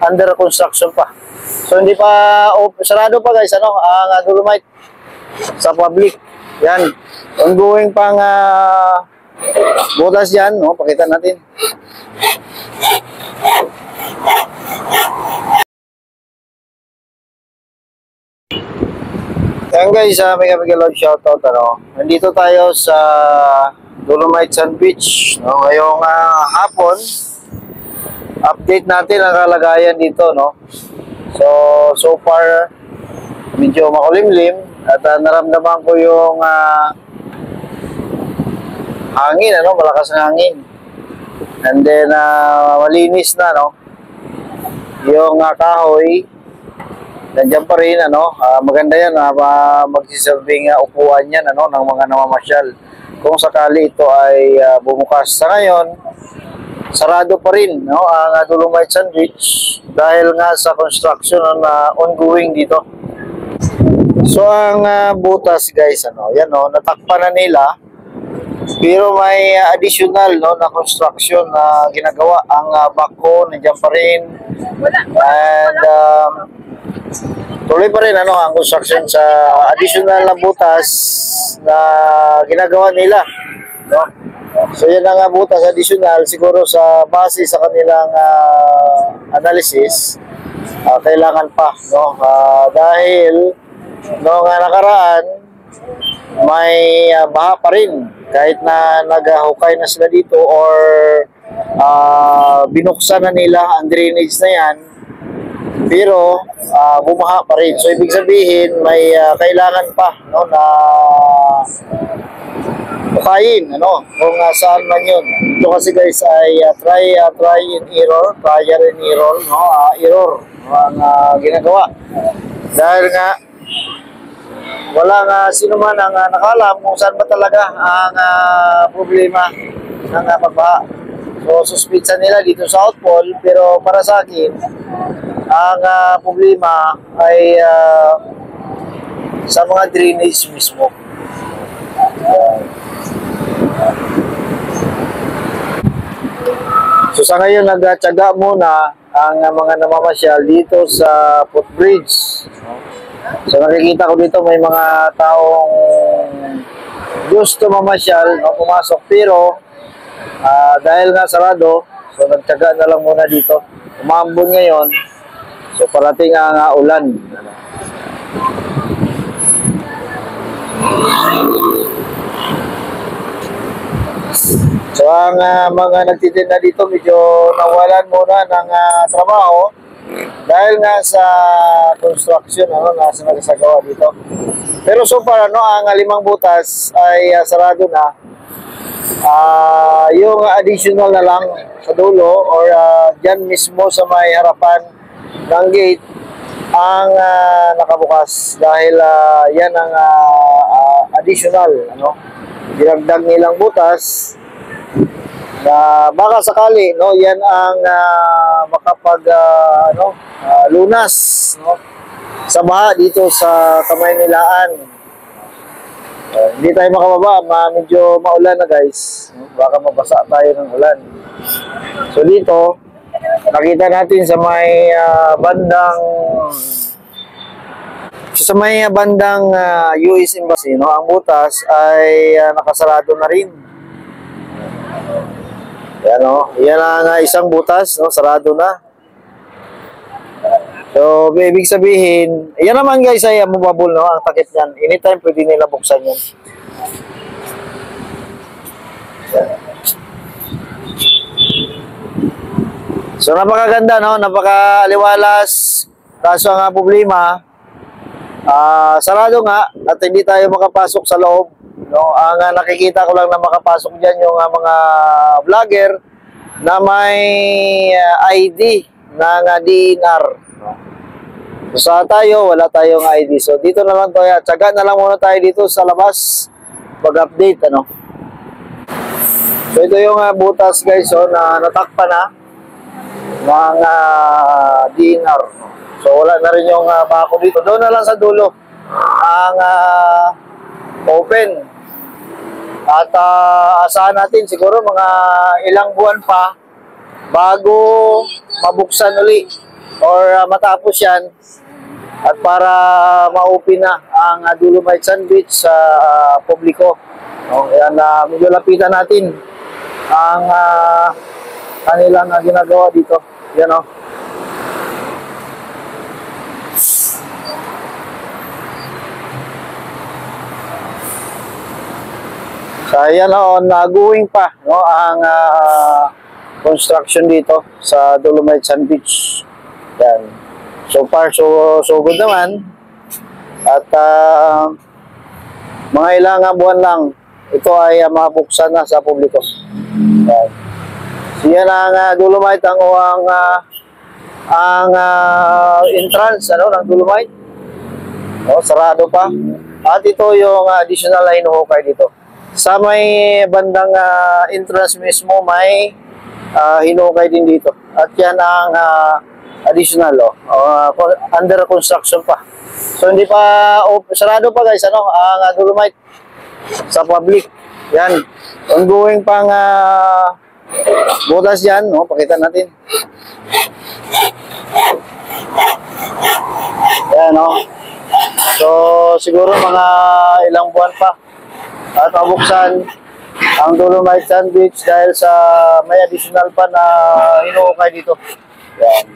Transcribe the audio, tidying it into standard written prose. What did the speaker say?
under construction pa. So hindi pa sarado pa guys ang Dolomite sa public. Yan. Ongoing pang butas yan, no? Pakita natin. Ayan guys, mega love shoutout, nandito tayo sa Dolomite Sand Beach, no? Ngayong hapon, update natin ang kalagayan dito, no? So far, medyo makulimlim at naramdaman ko yung hangin, malakas na hangin. And then, malinis na, no? Yung kahoy, nandiyan pa rin, maganda yan, magsiserving upuan yan, ng mga namamasyal. Kung sakali ito ay bumukas. Sa ngayon, sarado pa rin, ang Dolomite Sand Beach dahil nga sa construction na ongoing dito. So, ang butas, guys, yan, natakpan na nila. Pero may additional, na construction na ginagawa. Ang backbone, nandiyan pa rin. And, tuloy pa rin ang construction sa additional na butas na ginagawa nila, no? So yan ang butas additional siguro sa base sa kanilang analysis, kailangan pa, no? Dahil noong nakaraan may baha pa rin kahit na naghahukay na sila dito or binuksan na nila ang drainage na yan. Pero bumaha pa rin. So ibig sabihin may kailangan pa, na bukayin, kung saan man yun. Ito kasi guys ay trial and error, error ang ginagawa. Dahil nga wala nga sino man ang nakalam kung saan ba talaga ang problema ng pagbaha. So suspitsa nila dito sa outfall, pero para sa akin ang problema ay sa mga drainage mismo. So sa ngayon nagtyaga muna ang mga namamasyal dito sa footbridge. So nakikita ko dito may mga taong gusto mamasyal, pumasok, pero dahil nga sarado, so nagtyaga na lang muna dito. Umambon ngayon. So parating ang ulan. So ang mga nagtitinda dito medyo nawalan muna ng trabaho dahil nga sa construction na nagsagawa dito. Pero so far ang 5 butas ay sarado na. Yung additional na lang sa dulo or dyan mismo sa may harapan ng gate ang nakabukas dahil yan ang additional, dinagdag nilang butas na baka sakali, yan ang makapag lunas, sa baha dito sa Kamaynilaan. Hindi tayo makababa, medyo maulan na guys, baka mabasa tayo ng ulan. So dito nakita natin sa may bandang US Embassy, ang butas ay nakasarado na rin. Yan, yan ang isang butas, sarado na. So ibig sabihin, yan naman guys ay movable, ang takip niyan. Anytime pwede nila buksan yan. So napakaganda, napakaliwalas. Kaso ang problema, sarado nga at hindi tayo makapasok sa loob. Ang nakikita ko lang na makapasok diyan yung mga vlogger na may ID ng DNR. So sa tayo, wala tayong ID. So dito na lang tayo. Tsaga na lang muna tayo dito sa labas pag-update, So ito yung butas guys, na natakpan na ng DNR. So wala na rin yung bako dito. Doon na lang sa dulo ang open. At asahan natin siguro mga ilang buwan pa bago mabuksan uli or matapos yan at para ma-open na ang Dolomite Sand Beach sa publiko. No? Yan, medyo lapitan natin ang kanilang ginagawa dito. Yan o. So yan o, ongoing pa no, ang construction dito sa Dolomite Sand Beach. Yan. So far, so good naman. At mga ilang buwan lang, ito ay mabuksan na sa publiko. Yan. So yan ang Dolomite, ang entrance ng Dolomite. No, sarado pa. At ito yung additional line hukay dito. Sa may bandang entrance mismo, may hinukay din dito. At yan ang additional, under construction pa. So hindi pa, sarado pa guys, ang Dolomite sa public. Yan, ongoing pang butas yan, no? Pakita natin. Yan, no? So siguro mga ilang buwan pa at mabuksan ang Dolomite Sand Beach dahil sa may additional pa na hinukay dito. Yan.